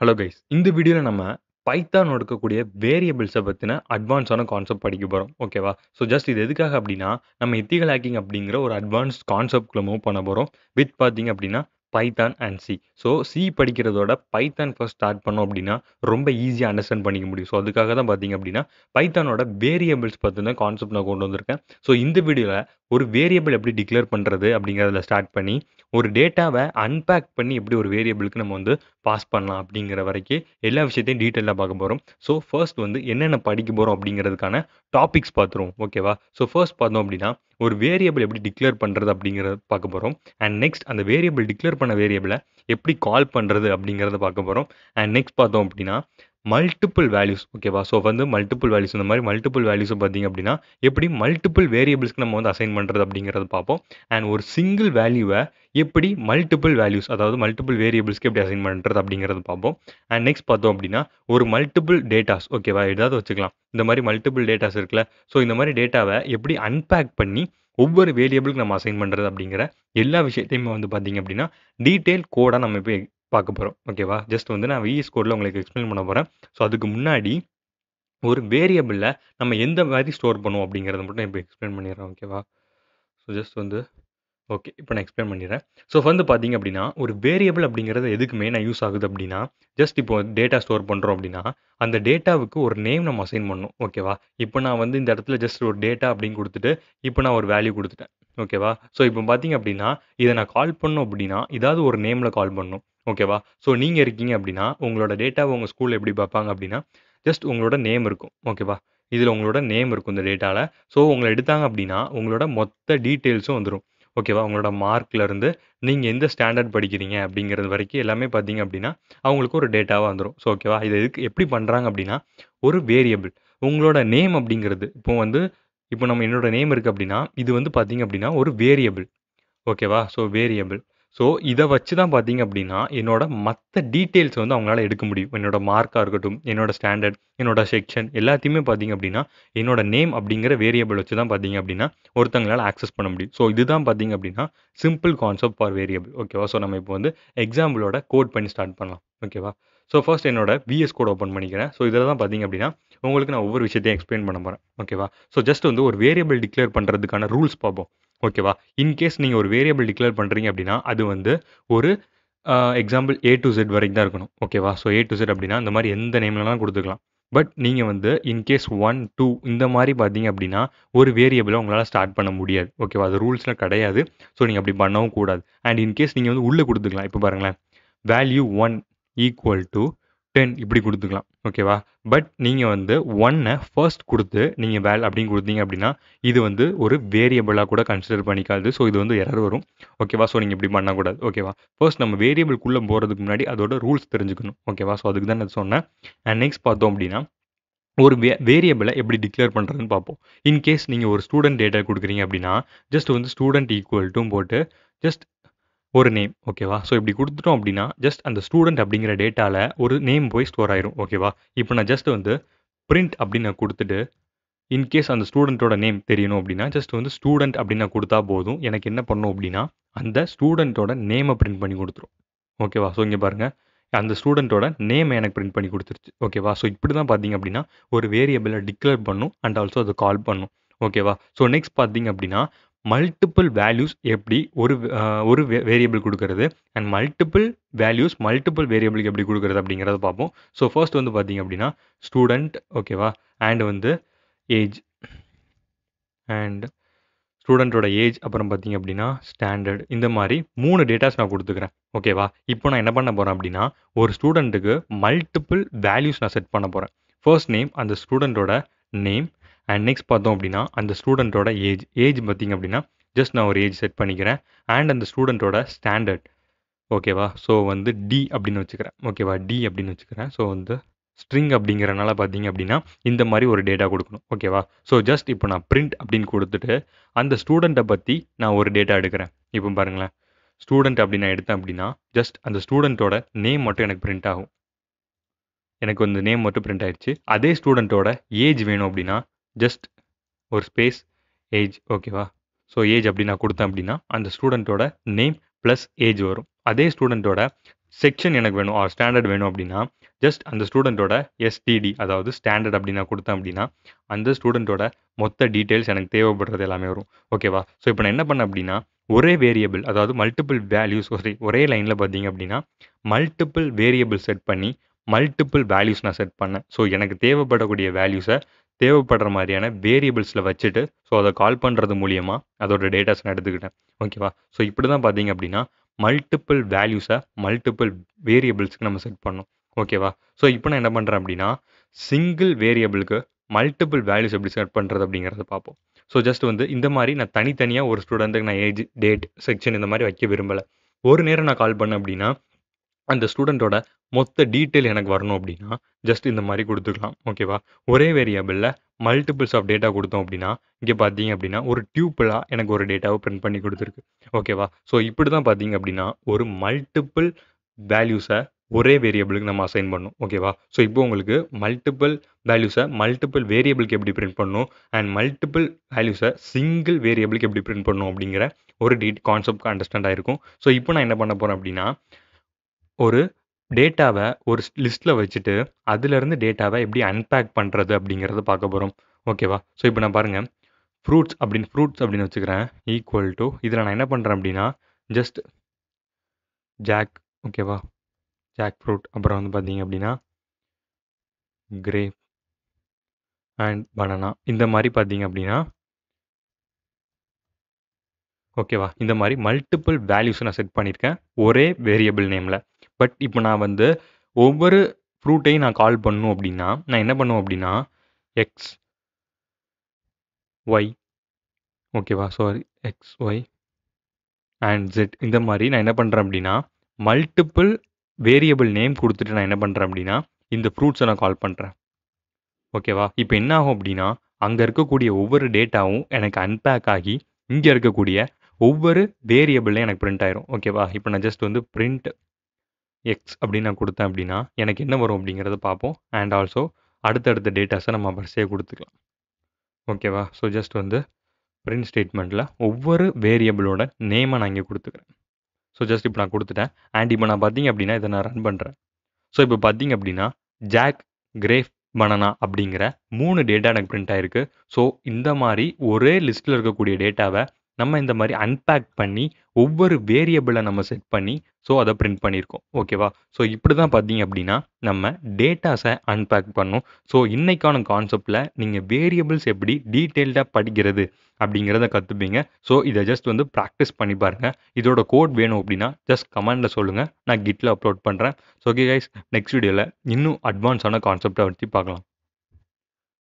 Hello guys, இந்த வீடியோவில் நம்ம பைத்தானோட இருக்கக்கூடிய வேரியபிள்ஸை பற்றின அட்வான்ஸான கான்செப்ட் படிக்க போகிறோம். ஓகேவா? ஸோ ஜஸ்ட் இது எதுக்காக அப்படின்னா, நம்ம எத்திக்கல் ஹேக்கிங் அப்படிங்கிற ஒரு அட்வான்ஸ் கான்செப்ட்குள்ள மூவ் பண்ண போகிறோம். வித் பார்த்தீங்க அப்படின்னா Python and C. So C படிக்கிறதோட பைத்தான் ஃபர்ஸ்ட் ஸ்டார்ட் பண்ணோம் அப்படின்னா ரொம்ப ஈஸியாக அண்டர்ஸ்டாண்ட் பண்ணிக்க முடியும். ஸோ அதுக்காக தான் பார்த்தீங்க அப்படின்னா பைத்தானோட வேரியபிள்ஸ் பற்றின கான்செப்ட் நான் கொண்டு வந்திருக்கேன். ஸோ இந்த வீடியோவில் ஒரு வேரியபிள் எப்படி டிக்ளேர் பண்ணுறது அப்படிங்கிறதுல ஸ்டார்ட் பண்ணி ஒரு டேட்டாவை அன்பேக் பண்ணி எப்படி ஒரு வேரியபிளுக்கு நம்ம வந்து பாஸ் பண்ணலாம் அப்படிங்கிற வரைக்கும் எல்லா விஷயத்தையும் டீட்டெயிலாக பார்க்க போகிறோம். ஸோ ஃபர்ஸ்ட் வந்து என்னென்ன படிக்க போகிறோம் அப்படிங்கிறதுக்கான டாபிக்ஸ் பார்த்துருவோம். ஓகேவா? ஸோ ஃபர்ஸ்ட் பார்த்தோம் அப்படின்னா ஒரு வேரியபிள் எப்படி டிக்ளேர் பண்ணுறது அப்படிங்கிறத பார்க்க போகிறோம். அண்ட் நெக்ஸ்ட் அந்த வேரியபிள் டிக்ளேர் பண்ண வேரியபிளை எப்படி கால் பண்ணுறது அப்படிங்கிறத பார்க்க போகிறோம். அண்ட் நெக்ஸ்ட் பார்த்தோம் அப்படின்னா மல்டிபிள் வேல்யூஸ். ஓகேவா? ஸோ வந்து மல்டிபிள் வேல்யூஸ், இந்த மாதிரி மல்டிபிள் வேல்யூஸை பார்த்தீங்க அப்படின்னா எப்படி மல்டிபிள் வேரியபிள்ஸ்க்கு நம்ம வந்து அசைன் பண்ணுறது அப்படிங்கிறத பார்ப்போம். அண்ட் ஒரு சிங்கிள் வேல்யூவை எப்படி மல்டிபிள் வேல்யூஸ், அதாவது மல்டிபிள் வேரியபிள்ஸ்க்கு எப்படி அசைன் பண்ணுறது அப்படிங்கிறது பார்ப்போம். அண்ட் நெக்ஸ்ட் பார்த்தோம் அப்படின்னா ஒரு மல்டிபிள் டேட்டாஸ். ஓகேவா? ஏதாவது வச்சுக்கலாம், இந்த மாதிரி மல்டிபிள் டேட்டாஸ் இருக்குல்ல. ஸோ இந்த மாதிரி டேட்டாவை எப்படி அன்பேக் பண்ணி ஒவ்வொரு வேரியபிளுக்கு நம்ம அசைன் பண்ணுறது அப்படிங்கிற எல்லா விஷயத்தையுமே வந்து பார்த்தீங்க அப்படின்னா டீட்டெயில் கோடாக நம்ம இப்போ பார்க்க போகிறோம். ஓகேவா? ஜஸ்ட் வந்து நான் விஎஸ் கோடில் உங்களுக்கு எக்ஸ்பிளைன் பண்ண போகிறேன். ஸோ அதுக்கு முன்னாடி ஒரு வேரியபிளில் நம்ம எந்த மாதிரி ஸ்டோர் பண்ணுவோம் அப்படிங்கிறத மட்டும் இப்போ எக்ஸ்பிளைன் பண்ணிடுறேன். ஓகேவா? ஸோ ஜஸ்ட் வந்து ஓகே, இப்போ நான் எக்ஸ்பிளைன் பண்ணிடுறேன். ஸோ வந்து பார்த்தீங்க அப்படின்னா ஒரு வேரியபிள் அப்படிங்கிறது எதுக்கு மெயினாக யூஸ் ஆகுது அப்படின்னா, ஜஸ்ட் இப்போ டேட்டா ஸ்டோர் பண்ணுறோம் அப்படின்னா அந்த டேட்டாவுக்கு ஒரு நேம் நம்ம அசைன் பண்ணணும். ஓகேவா? இப்போ நான் வந்து இந்த இடத்துல ஜஸ்ட் ஒரு டேட்டா அப்படின்னு கொடுத்துட்டு இப்போ நான் ஒரு வேல்யூ கொடுத்துட்டேன். ஓகேவா? ஸோ இப்போ பார்த்தீங்க அப்படின்னா இதை நான் கால் பண்ணணும் அப்படின்னா ஏதாவது ஒரு நேமில் கால் பண்ணணும். ஓகேவா? ஸோ நீங்கள் இருக்கீங்க அப்படின்னா உங்களோட டேட்டாவை உங்கள் ஸ்கூலில் எப்படி பார்ப்பாங்க அப்படின்னா ஜஸ்ட் உங்களோட நேம் இருக்கும். ஓகேவா? இதில் உங்களோட நேம் இருக்கும் இந்த டேட்டாவில். ஸோ உங்களை எடுத்தாங்க அப்படின்னா உங்களோட மொத்த டீட்டெயில்ஸும் வந்துடும். ஓகேவா? உங்களோட மார்க்லேருந்து நீங்கள் எந்த ஸ்டாண்டர்ட் படிக்கிறீங்க அப்படிங்கிறது வரைக்கும் எல்லாமே பார்த்தீங்க அப்படின்னா அவங்களுக்கு ஒரு டேட்டாவாக வந்துடும். ஸோ ஓகேவா? இது எதுக்கு எப்படி பண்ணுறாங்க அப்படின்னா ஒரு வேரியபிள் உங்களோட நேம் அப்படிங்கிறது இப்போ நம்ம என்னோட நேம் இருக்குது அப்படின்னா இது வந்து பார்த்தீங்க அப்படின்னா ஒரு வேரியபிள். ஓகேவா? So variable. ஸோ இதை வச்சு தான் பார்த்தீங்க அப்படின்னா என்னோட மற்ற டீட்டெயில்ஸ் வந்து அவங்களால எடுக்க முடியும். என்னோட மார்க்காக இருக்கட்டும், என்னோட ஸ்டாண்டர்ட், என்னோட செக்ஷன் எல்லாத்தையுமே பார்த்தீங்க அப்படின்னா என்னோட நேம் அப்படிங்கிற வேரியபிள் வச்சு தான் பார்த்தீங்க அப்படின்னா ஒருத்தங்களால் ஆக்சஸ் பண்ண முடியும். ஸோ இதுதான் பார்த்தீங்க அப்படின்னா சிம்பிள் கான்செப்ட் ஃபார் வேரியபிள். ஓகேவா? ஸோ நம்ம இப்போ வந்து எக்ஸாம்பிளோட கோட் பண்ணி ஸ்டார்ட் பண்ணலாம். ஓகேவா? ஸோ ஃபர்ஸ்ட் என்னோட விஎஸ் கோட் ஓப்பன் பண்ணிக்கிறேன். ஸோ இதில் தான் பார்த்தீங்க அப்படின்னா உங்களுக்கு நான் ஒவ்வொரு விஷயத்தையும் எக்ஸ்பிளைன் பண்ண போகிறேன். ஓகேவா? ஸோ ஜஸ்ட் வந்து ஒரு வேரியபிள் டிக்ளேர் பண்ணுறதுக்கான ரூல்ஸ் பார்ப்போம். ஓகேவா? இன்கேஸ் நீங்கள் ஒரு வேரியபிள் டிக்ளேர் பண்ணுறீங்க அப்படின்னா அது வந்து ஒரு எக்ஸாம்பிள் ஏ டு Z வரைக்கும் தான் இருக்கணும். ஓகேவா? ஸோ ஏ டு Z அப்படின்னா இந்த மாதிரி எந்த நேம்லலாம் கொடுத்துக்கலாம். பட் நீங்கள் வந்து இன்கேஸ் 1, 2 இந்த மாதிரி பார்த்தீங்க அப்படின்னா ஒரு வேரியபிளை உங்களால் ஸ்டார்ட் பண்ண முடியாது. ஓகேவா? அது ரூல்ஸ்லாம் கிடையாது. ஸோ நீங்கள் அப்படி பண்ணவும் கூடாது. அண்ட் இன்கேஸ் நீங்கள் வந்து உள்ளே கொடுத்துக்கலாம். இப்போ பாருங்களேன், வேல்யூ 1 ஈக்குவல் டு 10 இப்படி கொடுத்துக்கலாம். ஓகேவா? பட் நீங்கள் வந்து 1 ஃபர்ஸ்ட் கொடுத்து நீங்கள் அப்படின்னு கொடுத்தீங்க அப்படின்னா இது வந்து ஒரு வேரியபிளாக கூட கன்சிடர் பண்ணிக்காது. ஸோ இது வந்து எரர் வரும். ஓகேவா? ஸோ நீங்கள் இப்படி பண்ணக்கூடாது. ஓகேவா? ஃபர்ஸ்ட் நம்ம வேரியபிள்குள்ளே போகிறதுக்கு முன்னாடி அதோட ரூல்ஸ் தெரிஞ்சுக்கணும். ஓகேவா? ஸோ அதுக்கு தான் நான் சொன்னேன். அண்ட் நெக்ஸ்ட் பார்த்தோம் அப்படின்னா ஒரு வேரியபிளை எப்படி டிக்ளேர் பண்ணுறதுன்னு பார்ப்போம். இன்கேஸ் நீங்கள் ஒரு ஸ்டூடெண்ட் டேட்டா கொடுக்குறீங்க அப்படின்னா ஜஸ்ட் வந்து ஸ்டூடெண்ட் ஈக்குவல் டு போட்டு ஜஸ்ட் ஒரு நேம். ஓகேவா? ஸோ இப்படி கொடுத்துட்டோம் அப்படின்னா ஜஸ்ட் அந்த ஸ்டூடெண்ட் அப்படிங்கிற டேட்டாவில் ஒரு நேம் போய் ஸ்டோர் ஆயிரும். ஓகேவா? இப்போ நான் ஜஸ்ட் வந்து பிரிண்ட் அப்படின்னு நான் கொடுத்துட்டு இன்கேஸ் அந்த ஸ்டூடெண்ட்டோட நேம் தெரியணும் அப்படின்னா ஜஸ்ட் வந்து ஸ்டூடெண்ட் அப்படின்னு நான் கொடுத்தா போதும். எனக்கு என்ன பண்ணும் அப்படின்னா அந்த ஸ்டூடெண்ட்டோட நேமை பிரிண்ட் பண்ணி கொடுத்துரும். ஓகேவா? ஸோ இங்கே பாருங்கள், அந்த ஸ்டூடெண்ட்டோட நேம் எனக்கு பிரிண்ட் பண்ணி கொடுத்துருச்சு. ஓகேவா? ஸோ இப்படி தான் பார்த்தீங்க அப்படின்னா ஒரு வேரியபிளை டிக்ளேர் பண்ணும் அண்ட் ஆல்சோ அதை கால் பண்ணும். ஓகேவா? ஸோ நெக்ஸ்ட் பார்த்தீங்க அப்படின்னா மல்டிபிள் வேல்யூஸ் எப்படி ஒரு வேரியபிள் கொடுக்கறது அண்ட் மல்டிபிள் வேல்யூஸ் மல்டிபிள் வேரியபிளுக்கு எப்படி கொடுக்கறது அப்படிங்கிறத பார்ப்போம். ஸோ ஃபர்ஸ்ட் வந்து பார்த்தீங்க அப்படின்னா ஸ்டூடெண்ட். ஓகேவா? அண்ட் வந்து ஏஜ் அண்ட் ஸ்டூடெண்ட்டோட ஏஜ், அப்புறம் பார்த்தீங்க அப்படின்னா ஸ்டாண்டர்ட், இந்த மாதிரி 3 டேட்டாஸ் நான் கொடுத்துக்கிறேன். ஓகேவா? இப்போ நான் என்ன பண்ண போகிறேன் அப்படின்னா ஒரு ஸ்டூடெண்ட்டுக்கு மல்டிபிள் வேல்யூஸ் நான் செட் பண்ண போகிறேன். ஃபர்ஸ்ட் நேம் அந்த ஸ்டூடெண்ட்டோட நேம் அண்ட் நெக்ஸ்ட் பார்த்தோம் அப்படின்னா அந்த ஸ்டூடெண்ட்டோட ஏஜ் பார்த்தீங்க அப்படின்னா ஜஸ்ட் நான் ஒரு ஏஜ் செட் பண்ணிக்கிறேன். அண்ட் அந்த ஸ்டூடெண்ட்டோட ஸ்டாண்டர்ட். ஓகேவா? ஸோ வந்து டி அப்படின்னு வச்சுக்கிறேன். ஓகேவா? டி அப்படின்னு வச்சுக்கிறேன். ஸோ வந்து ஸ்ட்ரிங் அப்படிங்கிறனால பார்த்தீங்க அப்படின்னா இந்த மாதிரி ஒரு டேட்டா கொடுக்கணும். ஓகேவா? ஸோ ஜஸ்ட் இப்போ நான் பிரிண்ட் அப்படின்னு கொடுத்துட்டு அந்த ஸ்டூடெண்ட்டை பற்றி நான் ஒரு டேட்டா எடுக்கிறேன். இப்போ பாருங்களேன், ஸ்டூடெண்ட் அப்படி நான் எடுத்தேன் அப்படின்னா ஜஸ்ட் அந்த ஸ்டூடெண்ட்டோட நேம் மட்டும் எனக்கு பிரிண்ட் ஆகும். எனக்கு வந்து நேம் மட்டும் பிரிண்ட் ஆயிடுச்சு. அதே ஸ்டூடெண்ட்டோட ஏஜ் வேணும் அப்படின்னா ஜஸ்ட் ஒரு ஸ்பேஸ் ஏஜ். ஓகேவா? ஸோ ஏஜ் அப்படி நான் கொடுத்தேன் அப்படின்னா அந்த ஸ்டூடெண்ட்டோட நேம் ப்ளஸ் ஏஜ் வரும். அதே ஸ்டூடெண்ட்டோட செக்ஷன் எனக்கு வேணும் ஆர் ஸ்டாண்டர்ட் வேணும் அப்படின்னா ஜஸ்ட் அந்த ஸ்டூடெண்ட்டோட எஸ்டிடி அதாவது ஸ்டாண்டர்ட் அப்படி நான் கொடுத்தேன் அப்படின்னா அந்த ஸ்டூடெண்ட்டோட மொத்த டீட்டெயில்ஸ் எனக்கு தேவைப்படுறது எல்லாமே வரும் ஓகேவா. ஸோ இப்போ நான் என்ன பண்ணேன் அப்படின்னா ஒரே வேரியபிள் அதாவது மல்டிபிள் வேல்யூஸ் ஒரே லைனில் பார்த்தீங்க அப்படின்னா மல்டிபிள் வேரியபிள் செட் பண்ணி மல்டிபிள் வேல்யூஸ் நான் செட் பண்ணேன். ஸோ எனக்கு தேவைப்படக்கூடிய வேல்யூஸை தேவைப்படுற மாதிரியான வேரியபிள்ஸில் வச்சுட்டு ஸோ அதை கால் பண்ணுறது மூலியமாக அதோட டேட்டாஸ் நான் எடுத்துக்கிட்டேன் ஓகேவா. ஸோ இப்படி தான் பார்த்தீங்க அப்படின்னா மல்டிபிள் வேல்யூஸை மல்டிபிள் வேரியபிள்ஸ்க்கு நம்ம செட் பண்ணோம் ஓகேவா. ஸோ இப்போ நான் என்ன பண்ணுறேன் அப்படின்னா சிங்கிள் வேரியபிளுக்கு மல்டிபிள் வேல்யூஸ் எப்படி செட் பண்ணுறது அப்படிங்கிறத பார்ப்போம். ஸோ ஜஸ்ட் வந்து இந்த மாதிரி நான் தனித்தனியாக ஒரு ஸ்டூடெண்ட்டுக்கு நான் ஏஜ் டேட் செக்ஷன் இந்த மாதிரி வைக்க விரும்பலை. ஒரு நேரம் நான் கால் பண்ணேன் அப்படின்னா அந்த ஸ்டூடெண்ட்டோட மொத்த டீட்டெயில் எனக்கு வரணும் அப்படின்னா ஜஸ்ட் இந்த மாதிரி கொடுத்துக்கலாம் ஓகேவா. ஒரே வேரியபிளில் மல்டிபிள்ஸ் ஆஃப் டேட்டா கொடுத்தோம் அப்படின்னா இங்கே பார்த்தீங்க அப்படின்னா ஒரு டியூப்பிளாக எனக்கு ஒரு டேட்டாவை பிரிண்ட் பண்ணி கொடுத்துருக்கு ஓகேவா. ஸோ இப்படி தான் பார்த்தீங்க அப்படின்னா ஒரு மல்டிபிள் வேல்யூஸை ஒரே வேரியபிளுக்கு நம்ம அசைன் பண்ணணும் ஓகேவா. ஸோ இப்போ உங்களுக்கு மல்டிபிள் வேல்யூஸை மல்டிபிள் வேரியபிளுக்கு எப்படி பிரிண்ட் பண்ணணும் அண்ட் மல்டிபிள் வேல்யூஸை சிங்கிள் வேரியபிளுக்கு எப்படி பிரிண்ட் பண்ணணும் அப்படிங்கிற ஒரு கான்செப்ட் அண்டர்ஸ்டாண்ட் ஆயிருக்கும். ஸோ இப்போ நான் என்ன பண்ண போகிறேன் அப்படின்னா ஒரு டேட்டாவை ஒரு லிஸ்ட்டில் வச்சுட்டு அதுலேருந்து டேட்டாவை எப்படி அன்பேக் பண்ணுறது அப்படிங்கிறத பார்க்க போகிறோம் ஓகேவா. ஸோ இப்போ நான் பாருங்கள் ஃப்ரூட்ஸ் அப்படின்னு வச்சுக்கிறேன் ஈக்குவல் டு இதில் நான் என்ன பண்ணுறேன் அப்படின்னா ஜஸ்ட் ஜாக் ஓகேவா ஜாக் ஃப்ரூட் அப்புறம் வந்து பார்த்தீங்க அப்படின்னா கிரேப் அண்ட் பனானா இந்த மாதிரி பார்த்தீங்க அப்படின்னா ஓகேவா இந்த மாதிரி மல்டிபிள் வேல்யூஸ் நான் செட் பண்ணியிருக்கேன் ஒரே வேரியபிள் நேமில். பட் இப்போ நான் வந்து ஒவ்வொரு ஃப்ரூட்டையும் நான் கால் பண்ணணும் அப்படின்னா நான் என்ன பண்ணுவேன் அப்படின்னா எக்ஸ் ஒய் ஓகேவா sorry X Y and Z இந்த மாதிரி நான் என்ன பண்ணுறேன் அப்படின்னா மல்டிபிள் வேரியபிள் நேம் கொடுத்துட்டு நான் என்ன பண்ணுறேன் அப்படின்னா இந்த ஃப்ரூட்ஸை நான் கால் பண்ணுறேன் ஓகேவா. இப்போ என்ன ஆகும் அப்படின்னா அங்கே இருக்கக்கூடிய ஒவ்வொரு டேட்டாவும் எனக்கு அன்பேக் ஆகி இங்கே இருக்கக்கூடிய ஒவ்வொரு வேரியபிள்லையும் எனக்கு பிரிண்ட் ஆயிரும் ஓகேவா. இப்போ நான் ஜஸ்ட் வந்து பிரிண்ட் எக்ஸ் அப்படின்னு நான் கொடுத்தேன் அப்படின்னா எனக்கு என்ன வரும் அப்படிங்கிறத பார்ப்போம் அண்ட் ஆல்சோ அடுத்தடுத்த டேட்டாஸை நம்ம வரிசையாக கொடுத்துக்கலாம் ஓகேவா. ஸோ ஜஸ்ட் வந்து பிரிண்ட் ஸ்டேட்மெண்ட்டில் ஒவ்வொரு வேரியபிளோட நேமை நான் இங்கே கொடுத்துக்கிறேன். ஸோ ஜஸ்ட் இப்போ நான் கொடுத்துட்டேன் அண்ட் இப்போ நான் பார்த்தீங்க அப்படின்னா இதை நான் ரன் பண்ணுறேன். ஸோ இப்போ பார்த்தீங்க அப்படின்னா ஜாக் கிரேப் பனானா அப்படிங்கிற 3 டேட்டா எனக்கு பிரிண்ட் ஆயிருக்கு. ஸோ இந்த மாதிரி ஒரே லிஸ்ட்டில் இருக்கக்கூடிய டேட்டாவை நம்ம இந்த மாதிரி அன்பேக் பண்ணி ஒவ்வொரு வேரியபிளை நம்ம செட் பண்ணி ஸோ அதை பிரிண்ட் பண்ணியிருக்கோம் ஓகேவா. ஸோ இப்படி தான் பார்த்தீங்க அப்படின்னா நம்ம டேட்டாஸை அன்பேக் பண்ணோம். ஸோ இன்னைக்கான கான்செப்டில் நீங்கள் வேரியபிள்ஸ் எப்படி டீட்டெயில்டாக படிக்கிறது அப்படிங்கிறத கற்றுப்பீங்க. ஸோ இதை ஜஸ்ட் வந்து ப்ராக்டிஸ் பண்ணி பாருங்கள். இதோட கோட் வேணும் அப்படின்னா ஜஸ்ட் கமெண்டில் சொல்லுங்கள், நான் கிட்டில் அப்லோட் பண்ணுறேன். ஸோ ஓகே கைஸ், நெக்ஸ்ட் வீடியோவில் இன்னும் அட்வான்ஸான கான்செப்டை வச்சு பார்க்கலாம்.